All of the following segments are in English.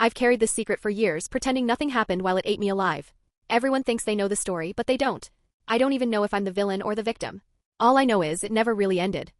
I've carried this secret for years, pretending nothing happened while it ate me alive. Everyone thinks they know the story, but they don't. I don't even know if I'm the villain or the victim. All I know is it never really ended.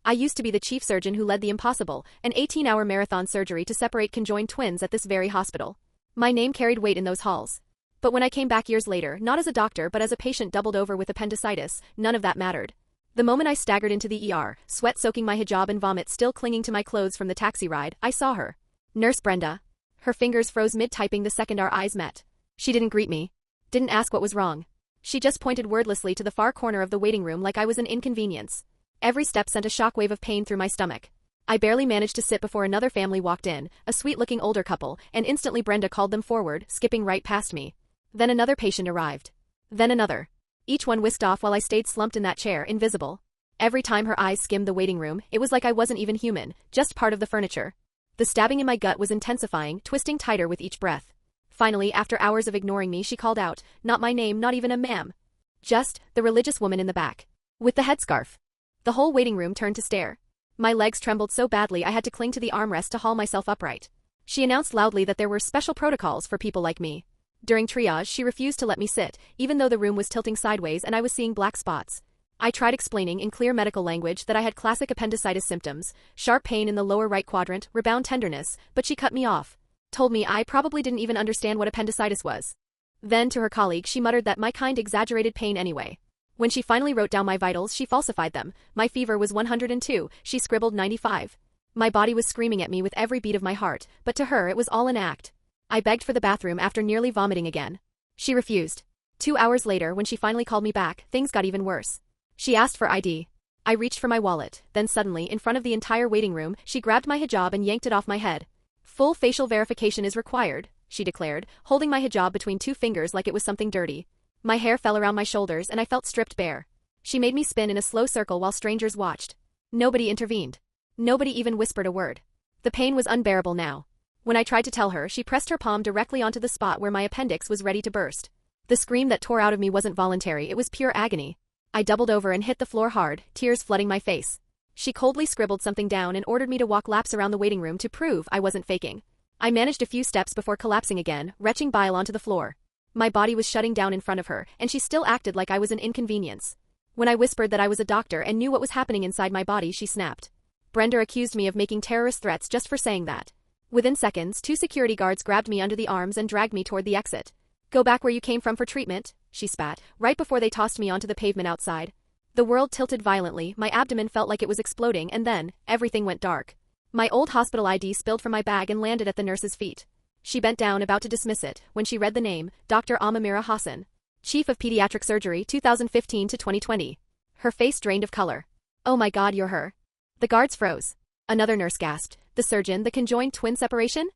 I used to be the chief surgeon who led the impossible, an 18-hour marathon surgery to separate conjoined twins at this very hospital. My name carried weight in those halls. But when I came back years later, not as a doctor but as a patient doubled over with appendicitis, none of that mattered. The moment I staggered into the ER, sweat soaking my hijab and vomit still clinging to my clothes from the taxi ride, I saw her. Nurse Brenda. Her fingers froze mid-typing the second our eyes met. She didn't greet me. Didn't ask what was wrong. She just pointed wordlessly to the far corner of the waiting room like I was an inconvenience. Every step sent a shockwave of pain through my stomach. I barely managed to sit before another family walked in, a sweet-looking older couple, and instantly Brenda called them forward, skipping right past me. Then another patient arrived. Then another. Each one whisked off while I stayed slumped in that chair, invisible. Every time her eyes skimmed the waiting room, it was like I wasn't even human, just part of the furniture. The stabbing in my gut was intensifying, twisting tighter with each breath. Finally, after hours of ignoring me, she called out, not my name, not even a ma'am. Just, the religious woman in the back. With the headscarf. The whole waiting room turned to stare. My legs trembled so badly I had to cling to the armrest to haul myself upright. She announced loudly that there were special protocols for people like me. During triage, she refused to let me sit, even though the room was tilting sideways and I was seeing black spots. I tried explaining in clear medical language that I had classic appendicitis symptoms, sharp pain in the lower right quadrant, rebound tenderness, but she cut me off. Told me I probably didn't even understand what appendicitis was. Then, to her colleague, she muttered that my kind exaggerated pain anyway. When she finally wrote down my vitals, she falsified them. My fever was 102, she scribbled 95. My body was screaming at me with every beat of my heart, but to her it was all an act. I begged for the bathroom after nearly vomiting again. She refused. 2 hours later, when she finally called me back, things got even worse. She asked for ID. I reached for my wallet, then suddenly, in front of the entire waiting room, she grabbed my hijab and yanked it off my head. Full facial verification is required, she declared, holding my hijab between two fingers like it was something dirty. My hair fell around my shoulders and I felt stripped bare. She made me spin in a slow circle while strangers watched. Nobody intervened. Nobody even whispered a word. The pain was unbearable now. When I tried to tell her, she pressed her palm directly onto the spot where my appendix was ready to burst. The scream that tore out of me wasn't voluntary, it was pure agony. I doubled over and hit the floor hard, tears flooding my face. She coldly scribbled something down and ordered me to walk laps around the waiting room to prove I wasn't faking. I managed a few steps before collapsing again, retching bile onto the floor. My body was shutting down in front of her, and she still acted like I was an inconvenience. When I whispered that I was a doctor and knew what was happening inside my body, she snapped. Brenda accused me of making terrorist threats just for saying that. Within seconds, 2 security guards grabbed me under the arms and dragged me toward the exit. Go back where you came from for treatment, she spat, right before they tossed me onto the pavement outside. The world tilted violently, my abdomen felt like it was exploding, and then, everything went dark. My old hospital ID spilled from my bag and landed at the nurse's feet. She bent down, about to dismiss it, when she read the name, Dr. Amamira Hassan. Chief of Pediatric Surgery 2015 to 2020. Her face drained of color. Oh my God, you're her. The guards froze. Another nurse gasped. The surgeon, the conjoined twin separation?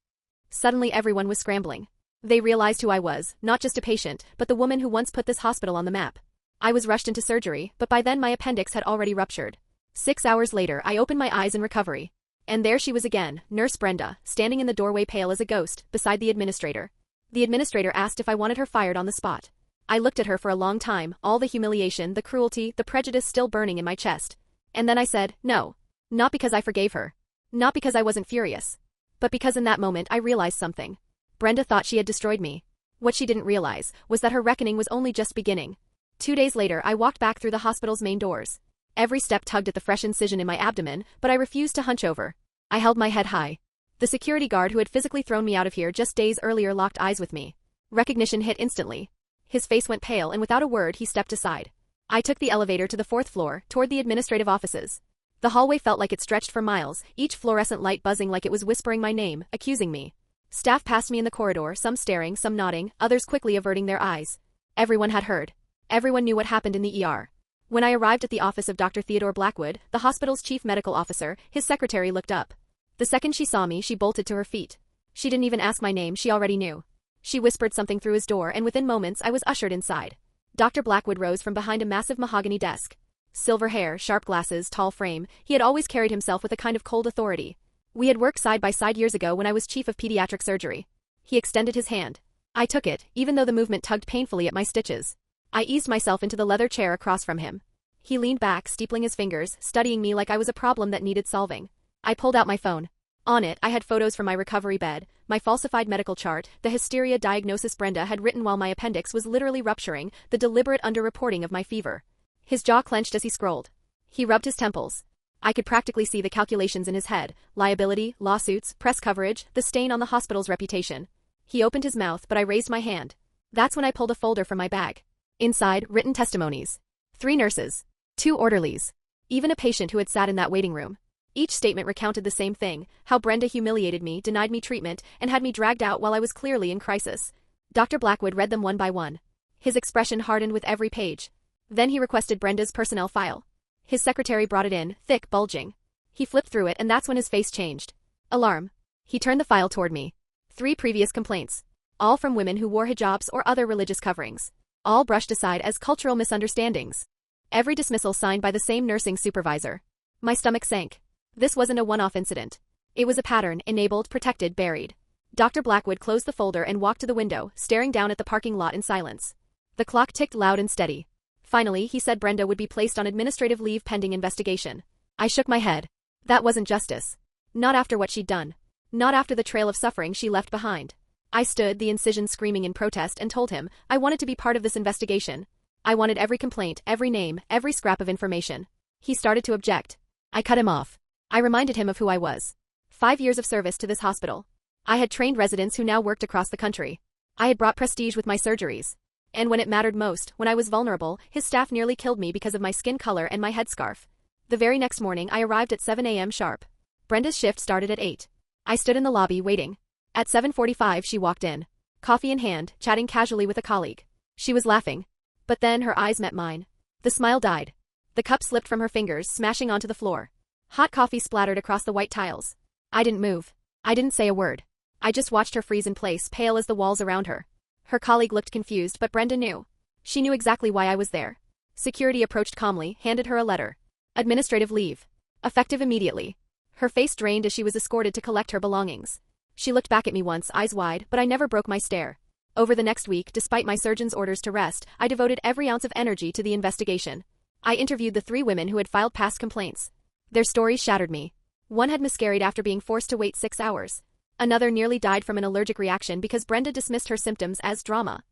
Suddenly everyone was scrambling. They realized who I was, not just a patient, but the woman who once put this hospital on the map. I was rushed into surgery, but by then my appendix had already ruptured. 6 hours later, I opened my eyes in recovery. And there she was again, Nurse Brenda, standing in the doorway pale as a ghost, beside the administrator. The administrator asked if I wanted her fired on the spot. I looked at her for a long time, all the humiliation, the cruelty, the prejudice still burning in my chest. And then I said, no. Not because I forgave her. Not because I wasn't furious. But because in that moment I realized something. Brenda thought she had destroyed me. What she didn't realize was that her reckoning was only just beginning. 2 days later, I walked back through the hospital's main doors. Every step tugged at the fresh incision in my abdomen, but I refused to hunch over. I held my head high. The security guard who had physically thrown me out of here just days earlier locked eyes with me. Recognition hit instantly. His face went pale and without a word he stepped aside. I took the elevator to the 4th floor, toward the administrative offices. The hallway felt like it stretched for miles, each fluorescent light buzzing like it was whispering my name, accusing me. Staff passed me in the corridor, some staring, some nodding, others quickly averting their eyes. Everyone had heard. Everyone knew what happened in the ER. When I arrived at the office of Dr. Theodore Blackwood, the hospital's chief medical officer, his secretary looked up. The second she saw me, she bolted to her feet. She didn't even ask my name, she already knew. She whispered something through his door and within moments I was ushered inside. Dr. Blackwood rose from behind a massive mahogany desk. Silver hair, sharp glasses, tall frame, he had always carried himself with a kind of cold authority. We had worked side by side years ago when I was chief of pediatric surgery. He extended his hand. I took it, even though the movement tugged painfully at my stitches. I eased myself into the leather chair across from him. He leaned back, steepling his fingers, studying me like I was a problem that needed solving. I pulled out my phone. On it, I had photos from my recovery bed, my falsified medical chart, the hysteria diagnosis Brenda had written while my appendix was literally rupturing, the deliberate underreporting of my fever. His jaw clenched as he scrolled. He rubbed his temples. I could practically see the calculations in his head: liability, lawsuits, press coverage, the stain on the hospital's reputation. He opened his mouth, but I raised my hand. That's when I pulled a folder from my bag. Inside, written testimonies. 3 nurses. 2 orderlies. Even a patient who had sat in that waiting room. Each statement recounted the same thing: how Brenda humiliated me, denied me treatment, and had me dragged out while I was clearly in crisis. Dr. Blackwood read them one by one. His expression hardened with every page. Then he requested Brenda's personnel file. His secretary brought it in, thick, bulging. He flipped through it, and that's when his face changed. Alarm. He turned the file toward me. 3 previous complaints. All from women who wore hijabs or other religious coverings. All brushed aside as cultural misunderstandings. Every dismissal signed by the same nursing supervisor. My stomach sank. This wasn't a one-off incident. It was a pattern, enabled, protected, buried. Dr. Blackwood closed the folder and walked to the window, staring down at the parking lot in silence. The clock ticked loud and steady. Finally, he said Brenda would be placed on administrative leave pending investigation. I shook my head. That wasn't justice. Not after what she'd done. Not after the trail of suffering she left behind. I stood, the incision screaming in protest, and told him I wanted to be part of this investigation. I wanted every complaint, every name, every scrap of information. He started to object. I cut him off. I reminded him of who I was. 5 years of service to this hospital. I had trained residents who now worked across the country. I had brought prestige with my surgeries. And when it mattered most, when I was vulnerable, his staff nearly killed me because of my skin color and my headscarf. The very next morning, I arrived at 7 a.m. sharp. Brenda's shift started at 8. I stood in the lobby waiting. At 7:45 she walked in. Coffee in hand, chatting casually with a colleague. She was laughing. But then her eyes met mine. The smile died. The cup slipped from her fingers, smashing onto the floor. Hot coffee splattered across the white tiles. I didn't move. I didn't say a word. I just watched her freeze in place, pale as the walls around her. Her colleague looked confused, but Brenda knew. She knew exactly why I was there. Security approached calmly, handed her a letter. Administrative leave. Effective immediately. Her face drained as she was escorted to collect her belongings. She looked back at me once, eyes wide, but I never broke my stare. Over the next week, despite my surgeon's orders to rest, I devoted every ounce of energy to the investigation. I interviewed the 3 women who had filed past complaints. Their stories shattered me. One had miscarried after being forced to wait 6 hours. Another nearly died from an allergic reaction because Brenda dismissed her symptoms as drama.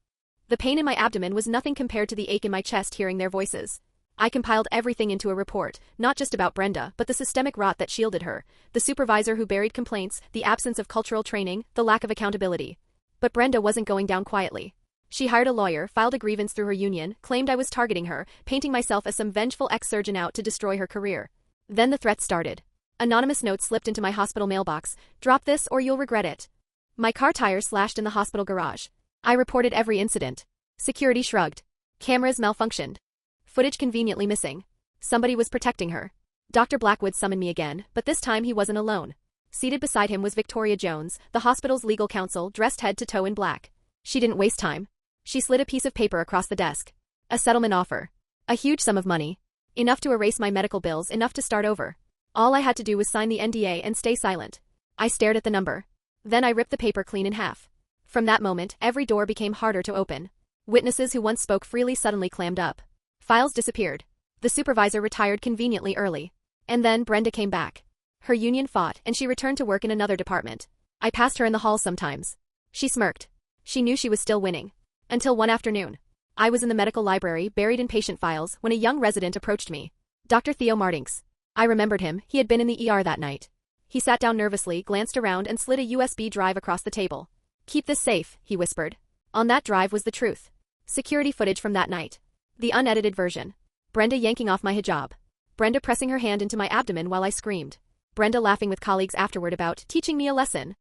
The pain in my abdomen was nothing compared to the ache in my chest hearing their voices. I compiled everything into a report, not just about Brenda, but the systemic rot that shielded her, the supervisor who buried complaints, the absence of cultural training, the lack of accountability. But Brenda wasn't going down quietly. She hired a lawyer, filed a grievance through her union, claimed I was targeting her, painting myself as some vengeful ex-surgeon out to destroy her career. Then the threats started. Anonymous notes slipped into my hospital mailbox. Drop this or you'll regret it. My car tire slashed in the hospital garage. I reported every incident. Security shrugged. Cameras malfunctioned. Footage conveniently missing. Somebody was protecting her. Dr. Blackwood summoned me again, but this time he wasn't alone. Seated beside him was Victoria Jones, the hospital's legal counsel, dressed head to toe in black. She didn't waste time. She slid a piece of paper across the desk. A settlement offer. A huge sum of money. Enough to erase my medical bills, enough to start over. All I had to do was sign the NDA and stay silent. I stared at the number. Then I ripped the paper clean in half. From that moment, every door became harder to open. Witnesses who once spoke freely suddenly clammed up. Files disappeared. The supervisor retired conveniently early. And then Brenda came back. Her union fought, and she returned to work in another department. I passed her in the hall sometimes. She smirked. She knew she was still winning. Until one afternoon. I was in the medical library, buried in patient files, when a young resident approached me. Dr. Theo Martinks. I remembered him. He had been in the ER that night. He sat down nervously, glanced around, and slid a USB drive across the table. Keep this safe, he whispered. On that drive was the truth. Security footage from that night. The unedited version. Brenda yanking off my hijab. Brenda pressing her hand into my abdomen while I screamed. Brenda laughing with colleagues afterward about teaching me a lesson.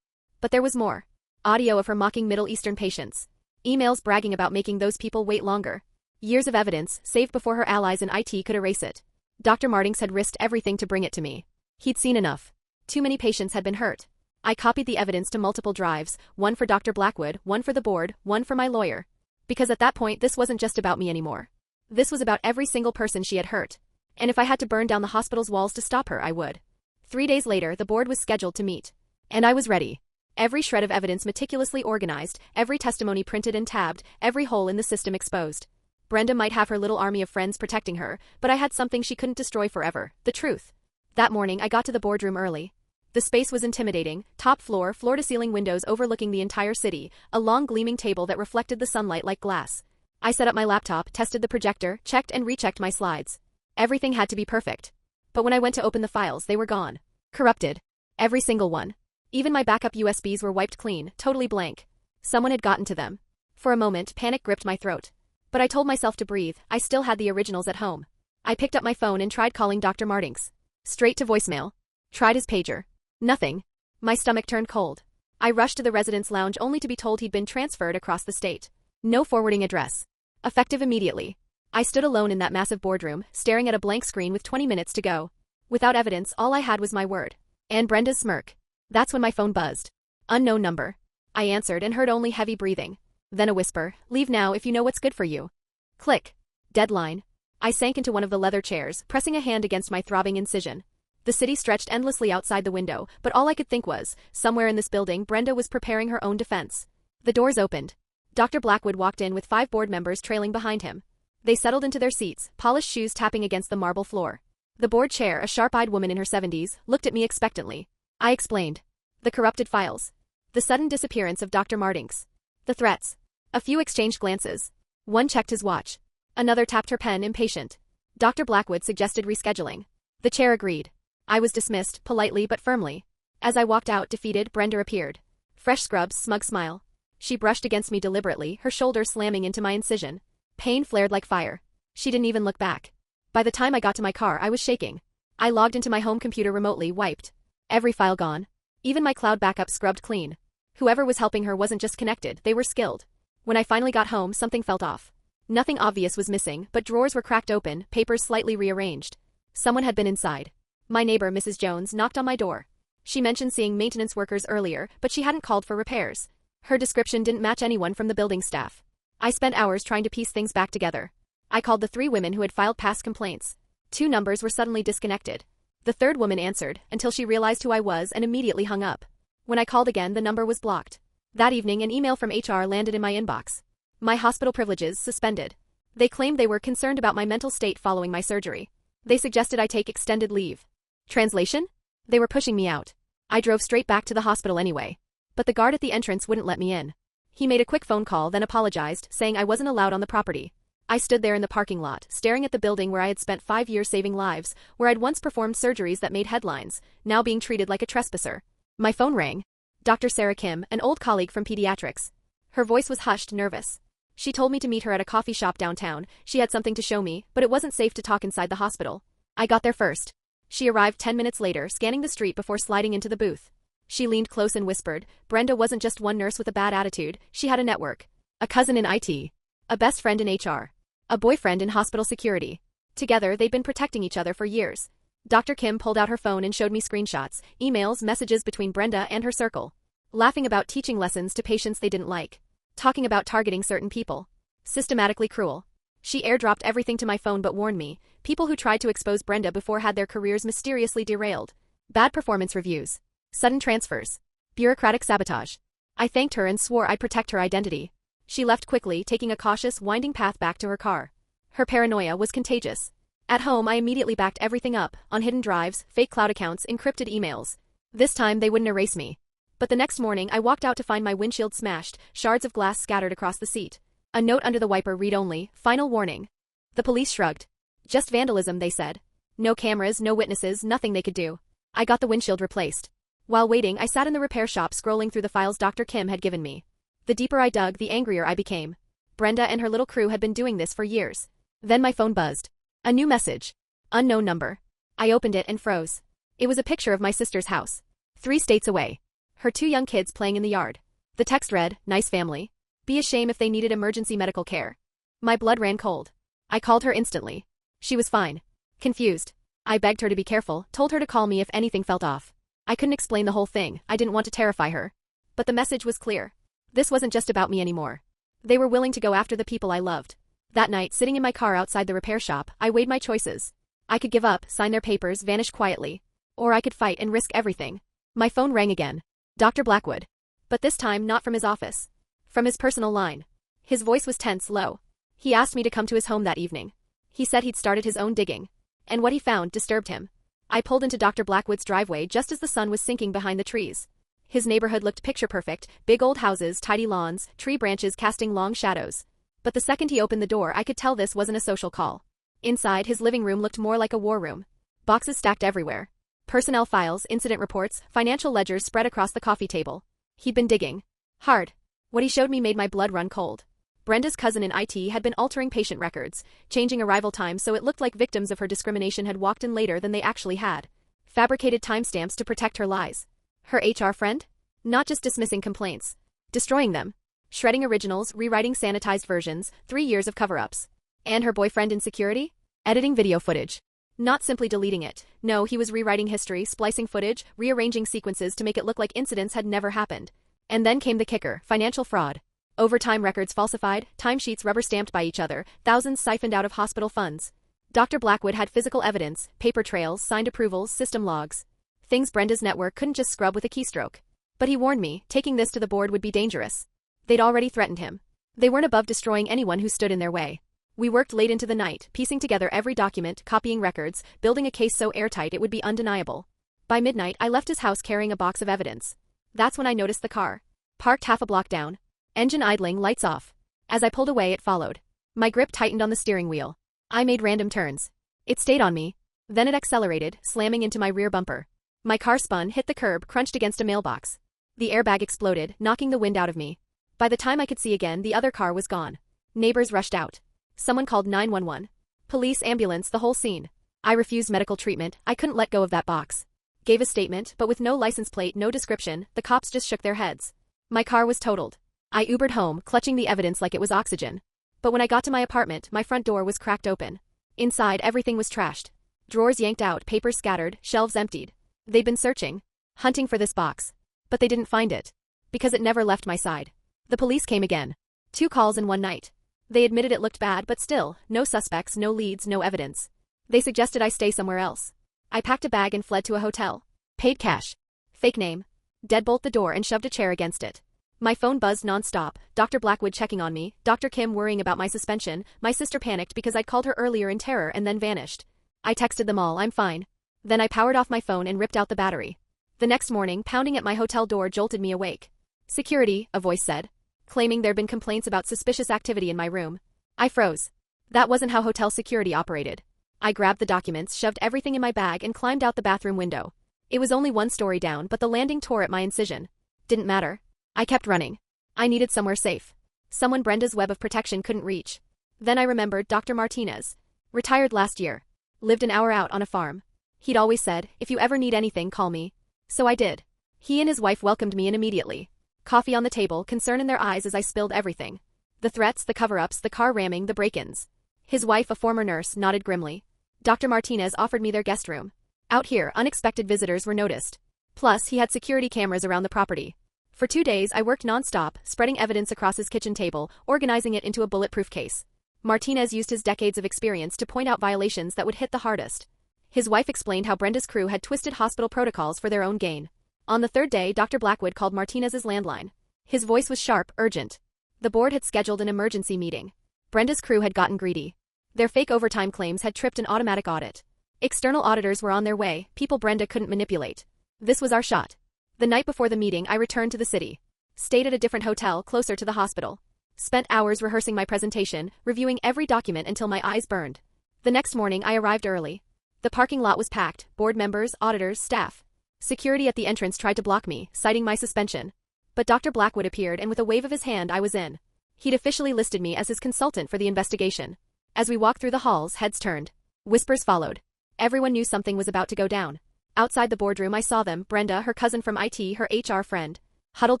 But there was more. Audio of her mocking Middle Eastern patients. Emails bragging about making those people wait longer. Years of evidence, saved before her allies in IT could erase it. Dr. Martinks had risked everything to bring it to me. He'd seen enough. Too many patients had been hurt. I copied the evidence to multiple drives, one for Dr. Blackwood, one for the board, one for my lawyer. Because at that point this wasn't just about me anymore. This was about every single person she had hurt. And if I had to burn down the hospital's walls to stop her, I would. 3 days later, the board was scheduled to meet. And I was ready. Every shred of evidence meticulously organized, every testimony printed and tabbed, every hole in the system exposed. Brenda might have her little army of friends protecting her, but I had something she couldn't destroy forever, the truth. That morning I got to the boardroom early. The space was intimidating, top floor, floor-to-ceiling windows overlooking the entire city, a long gleaming table that reflected the sunlight like glass. I set up my laptop, tested the projector, checked and rechecked my slides. Everything had to be perfect. But when I went to open the files, they were gone. Corrupted. Every single one. Even my backup USBs were wiped clean, totally blank. Someone had gotten to them. For a moment, panic gripped my throat. But I told myself to breathe, I still had the originals at home. I picked up my phone and tried calling Dr. Martinks. Straight to voicemail. Tried his pager. Nothing. My stomach turned cold. I rushed to the residence lounge only to be told he'd been transferred across the state. No forwarding address. Effective immediately. I stood alone in that massive boardroom, staring at a blank screen with 20 minutes to go. Without evidence, all I had was my word. And Brenda's smirk. That's when my phone buzzed. Unknown number. I answered and heard only heavy breathing. Then a whisper, leave now if you know what's good for you. Click. Deadline. I sank into one of the leather chairs, pressing a hand against my throbbing incision. The city stretched endlessly outside the window, but all I could think was, somewhere in this building Brenda was preparing her own defense. The doors opened. Dr. Blackwood walked in with 5 board members trailing behind him. They settled into their seats, polished shoes tapping against the marble floor. The board chair, a sharp-eyed woman in her 70s, looked at me expectantly. I explained. The corrupted files. The sudden disappearance of Dr. Martinks. The threats. A few exchanged glances. One checked his watch. Another tapped her pen, impatient. Dr. Blackwood suggested rescheduling. The chair agreed. I was dismissed, politely but firmly. As I walked out, defeated, Brenda appeared. Fresh scrubs, smug smile. She brushed against me deliberately, her shoulder slamming into my incision. Pain flared like fire. She didn't even look back. By the time I got to my car, I was shaking. I logged into my home computer remotely, wiped. Every file gone. Even my cloud backup scrubbed clean. Whoever was helping her wasn't just connected, they were skilled. When I finally got home, something felt off. Nothing obvious was missing, but drawers were cracked open, papers slightly rearranged. Someone had been inside. My neighbor, Mrs. Jones, knocked on my door. She mentioned seeing maintenance workers earlier, but she hadn't called for repairs. Her description didn't match anyone from the building staff. I spent hours trying to piece things back together. I called the 3 women who had filed past complaints. 2 numbers were suddenly disconnected. The 3rd woman answered, until she realized who I was and immediately hung up. When I called again, the number was blocked. That evening, an email from HR landed in my inbox. My hospital privileges suspended. They claimed they were concerned about my mental state following my surgery. They suggested I take extended leave. Translation? They were pushing me out. I drove straight back to the hospital anyway. But the guard at the entrance wouldn't let me in. He made a quick phone call, then apologized, saying I wasn't allowed on the property. I stood there in the parking lot, staring at the building where I had spent 5 years saving lives, where I'd once performed surgeries that made headlines, now being treated like a trespasser. My phone rang. Dr. Sarah Kim, an old colleague from pediatrics. Her voice was hushed, nervous. She told me to meet her at a coffee shop downtown. She had something to show me, but it wasn't safe to talk inside the hospital. I got there first. She arrived 10 minutes later, scanning the street before sliding into the booth. She leaned close and whispered, Brenda wasn't just one nurse with a bad attitude, she had a network. A cousin in IT. A best friend in HR. A boyfriend in hospital security. Together, they'd been protecting each other for years. Dr. Kim pulled out her phone and showed me screenshots, emails, messages between Brenda and her circle. Laughing about teaching lessons to patients they didn't like. Talking about targeting certain people. Systematically cruel. She airdropped everything to my phone but warned me, people who tried to expose Brenda before had their careers mysteriously derailed. Bad performance reviews. Sudden transfers. Bureaucratic sabotage. I thanked her and swore I'd protect her identity. She left quickly, taking a cautious, winding path back to her car. Her paranoia was contagious. At home, I immediately backed everything up, on hidden drives, fake cloud accounts, encrypted emails. This time, they wouldn't erase me. But the next morning, I walked out to find my windshield smashed, shards of glass scattered across the seat. A note under the wiper read only, final warning. The police shrugged. Just vandalism, they said. No cameras, no witnesses, nothing they could do. I got the windshield replaced. While waiting, I sat in the repair shop scrolling through the files Dr. Kim had given me. The deeper I dug, the angrier I became. Brenda and her little crew had been doing this for years. Then my phone buzzed. A new message. Unknown number. I opened it and froze. It was a picture of my sister's house. 3 states away. Her 2 young kids playing in the yard. The text read, nice family. Be a shame if they needed emergency medical care. My blood ran cold. I called her instantly. She was fine. Confused. I begged her to be careful, told her to call me if anything felt off. I couldn't explain the whole thing, I didn't want to terrify her. But the message was clear. This wasn't just about me anymore. They were willing to go after the people I loved. That night, sitting in my car outside the repair shop, I weighed my choices. I could give up, sign their papers, vanish quietly. Or I could fight and risk everything. My phone rang again. Dr. Blackwood. But this time not from his office. From his personal line. His voice was tense, low. He asked me to come to his home that evening. He said he'd started his own digging. And what he found disturbed him. I pulled into Dr. Blackwood's driveway just as the sun was sinking behind the trees. His neighborhood looked picture-perfect, big old houses, tidy lawns, tree branches casting long shadows. But the second he opened the door, I could tell this wasn't a social call. Inside, his living room looked more like a war room. Boxes stacked everywhere. Personnel files, incident reports, financial ledgers spread across the coffee table. He'd been digging hard. What he showed me made my blood run cold. Brenda's cousin in IT had been altering patient records, changing arrival times so it looked like victims of her discrimination had walked in later than they actually had. Fabricated timestamps to protect her lies. Her HR friend? Not just dismissing complaints. Destroying them. Shredding originals, rewriting sanitized versions, 3 years of cover-ups. And her boyfriend in security? Editing video footage. Not simply deleting it. No, he was rewriting history, splicing footage, rearranging sequences to make it look like incidents had never happened. And then came the kicker, financial fraud. Overtime records falsified, timesheets rubber-stamped by each other, thousands siphoned out of hospital funds. Dr. Blackwood had physical evidence, paper trails, signed approvals, system logs. Things Brenda's network couldn't just scrub with a keystroke. But he warned me, taking this to the board would be dangerous. They'd already threatened him. They weren't above destroying anyone who stood in their way. We worked late into the night, piecing together every document, copying records, building a case so airtight it would be undeniable. By midnight, I left his house carrying a box of evidence. That's when I noticed the car. Parked half a block down. Engine idling, lights off. As I pulled away, it followed. My grip tightened on the steering wheel. I made random turns. It stayed on me. Then it accelerated, slamming into my rear bumper. My car spun, hit the curb, crunched against a mailbox. The airbag exploded, knocking the wind out of me. By the time I could see again, the other car was gone. Neighbors rushed out. Someone called 911. Police, ambulance, the whole scene. I refused medical treatment. I couldn't let go of that box. Gave a statement, but with no license plate, no description, the cops just shook their heads. My car was totaled. I Ubered home, clutching the evidence like it was oxygen. But when I got to my apartment, my front door was cracked open. Inside, everything was trashed. Drawers yanked out, papers scattered, shelves emptied. They'd been searching, hunting for this box. But they didn't find it. Because it never left my side. The police came again. 2 calls in one night. They admitted it looked bad, but still, no suspects, no leads, no evidence. They suggested I stay somewhere else. I packed a bag and fled to a hotel. Paid cash. Fake name. Deadbolt the door and shoved a chair against it. My phone buzzed non-stop, Dr. Blackwood checking on me, Dr. Kim worrying about my suspension, my sister panicked because I'd called her earlier in terror and then vanished. I texted them all, I'm fine. Then I powered off my phone and ripped out the battery. The next morning, pounding at my hotel door jolted me awake. Security, a voice said, claiming there'd been complaints about suspicious activity in my room. I froze. That wasn't how hotel security operated. I grabbed the documents, shoved everything in my bag and climbed out the bathroom window. It was only 1 story down, but the landing tore at my incision. Didn't matter. I kept running. I needed somewhere safe. Someone Brenda's web of protection couldn't reach. Then I remembered Dr. Martinez. Retired last year. Lived an hour out on a farm. He'd always said, if you ever need anything, call me. So I did. He and his wife welcomed me in immediately. Coffee on the table, concern in their eyes as I spilled everything. The threats, the cover-ups, the car ramming, the break-ins. His wife, a former nurse, nodded grimly. Dr. Martinez offered me their guest room. Out here, unexpected visitors were noticed. Plus, he had security cameras around the property. For 2 days, I worked non-stop, spreading evidence across his kitchen table, organizing it into a bulletproof case. Martinez used his decades of experience to point out violations that would hit the hardest. His wife explained how Brenda's crew had twisted hospital protocols for their own gain. On the 3rd day, Dr. Blackwood called Martinez's landline. His voice was sharp, urgent. The board had scheduled an emergency meeting. Brenda's crew had gotten greedy. Their fake overtime claims had tripped an automatic audit. External auditors were on their way, people Brenda couldn't manipulate. This was our shot. The night before the meeting, I returned to the city. Stayed at a different hotel closer to the hospital. Spent hours rehearsing my presentation, reviewing every document until my eyes burned. The next morning, I arrived early. The parking lot was packed, board members, auditors, staff. Security at the entrance tried to block me, citing my suspension. But Dr. Blackwood appeared and with a wave of his hand I was in. He'd officially listed me as his consultant for the investigation. As we walked through the halls, heads turned. Whispers followed. Everyone knew something was about to go down. Outside the boardroom I saw them, Brenda, her cousin from IT, her HR friend. Huddled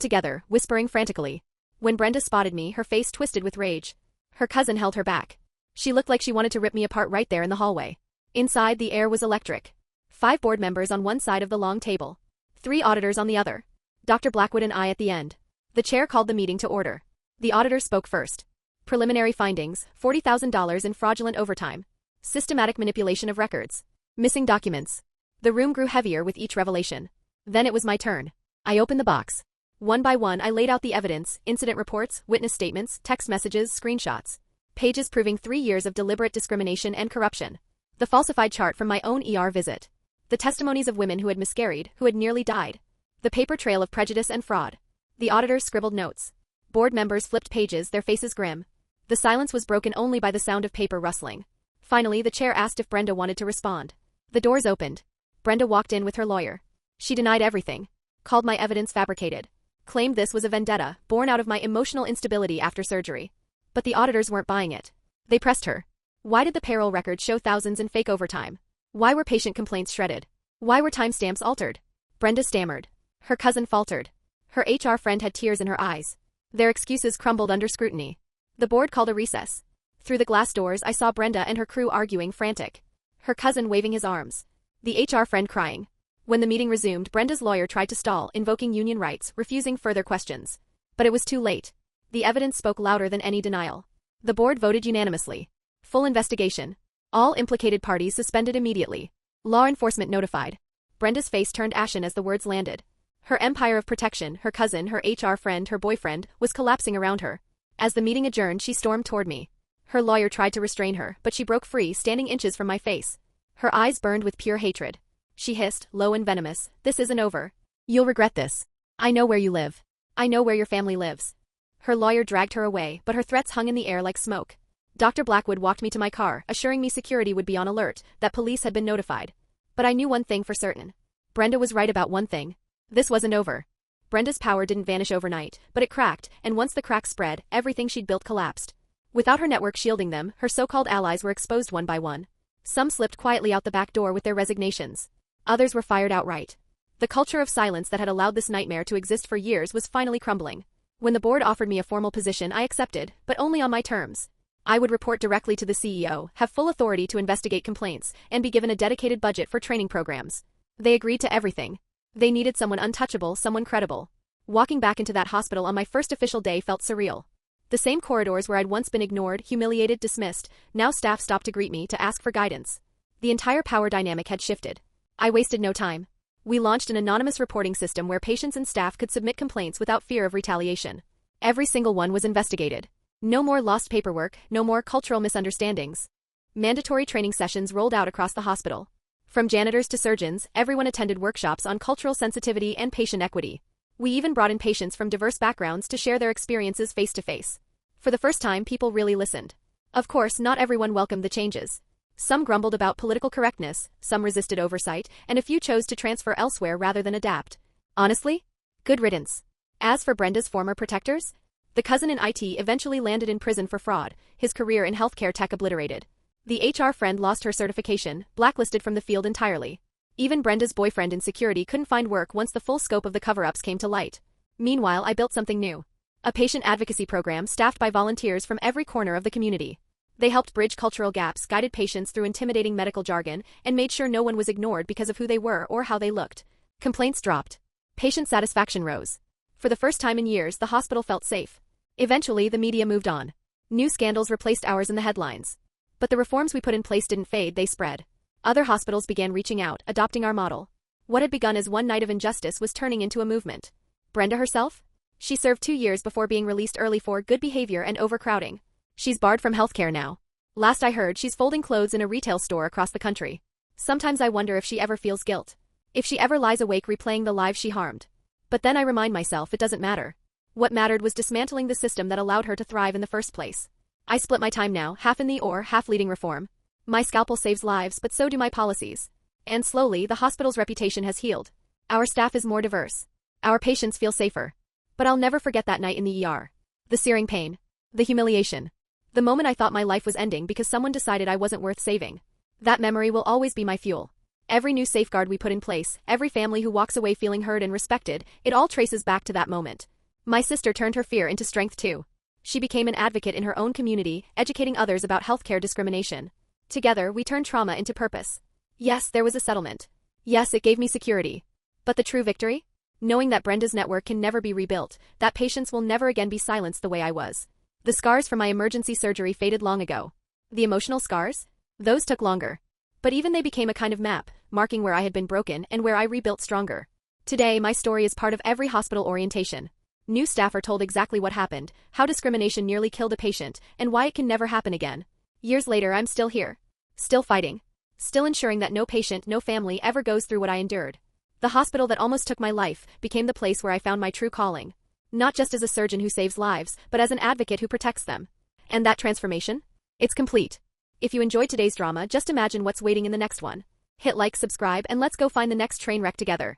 together, whispering frantically. When Brenda spotted me, her face twisted with rage. Her cousin held her back. She looked like she wanted to rip me apart right there in the hallway. Inside, the air was electric. 5 board members on one side of the long table. 3 auditors on the other. Dr. Blackwood and I at the end. The chair called the meeting to order. The auditor spoke first. Preliminary findings, $40,000 in fraudulent overtime. Systematic manipulation of records. Missing documents. The room grew heavier with each revelation. Then it was my turn. I opened the box. One by one I laid out the evidence, incident reports, witness statements, text messages, screenshots. Pages proving 3 years of deliberate discrimination and corruption. The falsified chart from my own ER visit. The testimonies of women who had miscarried, who had nearly died. The paper trail of prejudice and fraud. The auditors scribbled notes. Board members flipped pages, their faces grim. The silence was broken only by the sound of paper rustling. Finally, the chair asked if Brenda wanted to respond. The doors opened. Brenda walked in with her lawyer. She denied everything. Called my evidence fabricated. Claimed this was a vendetta, born out of my emotional instability after surgery. But the auditors weren't buying it. They pressed her. Why did the payroll records show thousands in fake overtime? Why were patient complaints shredded? Why were timestamps altered? Brenda stammered. Her cousin faltered. Her HR friend had tears in her eyes. Their excuses crumbled under scrutiny. The board called a recess. Through the glass doors I saw Brenda and her crew arguing, frantic. Her cousin waving his arms. The HR friend crying. When the meeting resumed, Brenda's lawyer tried to stall, invoking union rights, refusing further questions. But it was too late. The evidence spoke louder than any denial. The board voted unanimously. Full investigation. All implicated parties suspended immediately. Law enforcement notified. Brenda's face turned ashen as the words landed. Her empire of protection, her cousin, her HR friend, her boyfriend, was collapsing around her. As the meeting adjourned, she stormed toward me. Her lawyer tried to restrain her, but she broke free, standing inches from my face. Her eyes burned with pure hatred. She hissed, low and venomous, "This isn't over. You'll regret this. I know where you live. I know where your family lives." Her lawyer dragged her away, but her threats hung in the air like smoke. Dr. Blackwood walked me to my car, assuring me security would be on alert, that police had been notified. But I knew one thing for certain. Brenda was right about one thing. This wasn't over. Brenda's power didn't vanish overnight, but it cracked, and once the cracks spread, everything she'd built collapsed. Without her network shielding them, her so-called allies were exposed one by one. Some slipped quietly out the back door with their resignations. Others were fired outright. The culture of silence that had allowed this nightmare to exist for years was finally crumbling. When the board offered me a formal position, I accepted, but only on my terms. I would report directly to the CEO, have full authority to investigate complaints, and be given a dedicated budget for training programs. They agreed to everything. They needed someone untouchable, someone credible. Walking back into that hospital on my first official day felt surreal. The same corridors where I'd once been ignored, humiliated, dismissed, now staff stopped to greet me, to ask for guidance. The entire power dynamic had shifted. I wasted no time. We launched an anonymous reporting system where patients and staff could submit complaints without fear of retaliation. Every single one was investigated. No more lost paperwork, no more cultural misunderstandings. Mandatory training sessions rolled out across the hospital. From janitors to surgeons, everyone attended workshops on cultural sensitivity and patient equity. We even brought in patients from diverse backgrounds to share their experiences face to face. For the first time, people really listened. Of course, not everyone welcomed the changes. Some grumbled about political correctness, some resisted oversight, and a few chose to transfer elsewhere rather than adapt. Honestly? Good riddance. As for Brenda's former protectors? The cousin in IT eventually landed in prison for fraud, his career in healthcare tech obliterated. The HR friend lost her certification, blacklisted from the field entirely. Even Brenda's boyfriend in security couldn't find work once the full scope of the cover-ups came to light. Meanwhile, I built something new. A patient advocacy program staffed by volunteers from every corner of the community. They helped bridge cultural gaps, guided patients through intimidating medical jargon, and made sure no one was ignored because of who they were or how they looked. Complaints dropped. Patient satisfaction rose. For the first time in years, the hospital felt safe. Eventually, the media moved on. New scandals replaced ours in the headlines. But the reforms we put in place didn't fade, they spread. Other hospitals began reaching out, adopting our model. What had begun as one night of injustice was turning into a movement. Brenda herself? She served 2 years before being released early for good behavior and overcrowding. She's barred from healthcare now. Last I heard, she's folding clothes in a retail store across the country. Sometimes I wonder if she ever feels guilt. If she ever lies awake replaying the lives she harmed. But then I remind myself it doesn't matter. What mattered was dismantling the system that allowed her to thrive in the first place. I split my time now, half in the OR, half leading reform. My scalpel saves lives, but so do my policies. And slowly, the hospital's reputation has healed. Our staff is more diverse. Our patients feel safer. But I'll never forget that night in the ER. The searing pain. The humiliation. The moment I thought my life was ending because someone decided I wasn't worth saving. That memory will always be my fuel. Every new safeguard we put in place, every family who walks away feeling heard and respected, it all traces back to that moment. My sister turned her fear into strength too. She became an advocate in her own community, educating others about healthcare discrimination. Together, we turned trauma into purpose. Yes, there was a settlement. Yes, it gave me security. But the true victory? Knowing that Brenda's network can never be rebuilt, that patients will never again be silenced the way I was. The scars from my emergency surgery faded long ago. The emotional scars? Those took longer. But even they became a kind of map, marking where I had been broken and where I rebuilt stronger. Today, my story is part of every hospital orientation. New staff are told exactly what happened, how discrimination nearly killed a patient, and why it can never happen again. Years later, I'm still here. Still fighting. Still ensuring that no patient, no family ever goes through what I endured. The hospital that almost took my life became the place where I found my true calling. Not just as a surgeon who saves lives, but as an advocate who protects them. And that transformation? It's complete. If you enjoyed today's drama, just imagine what's waiting in the next one. Hit like, subscribe, and let's go find the next train wreck together.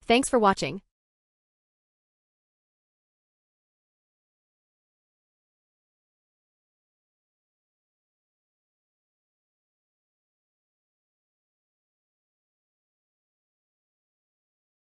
Thanks for watching.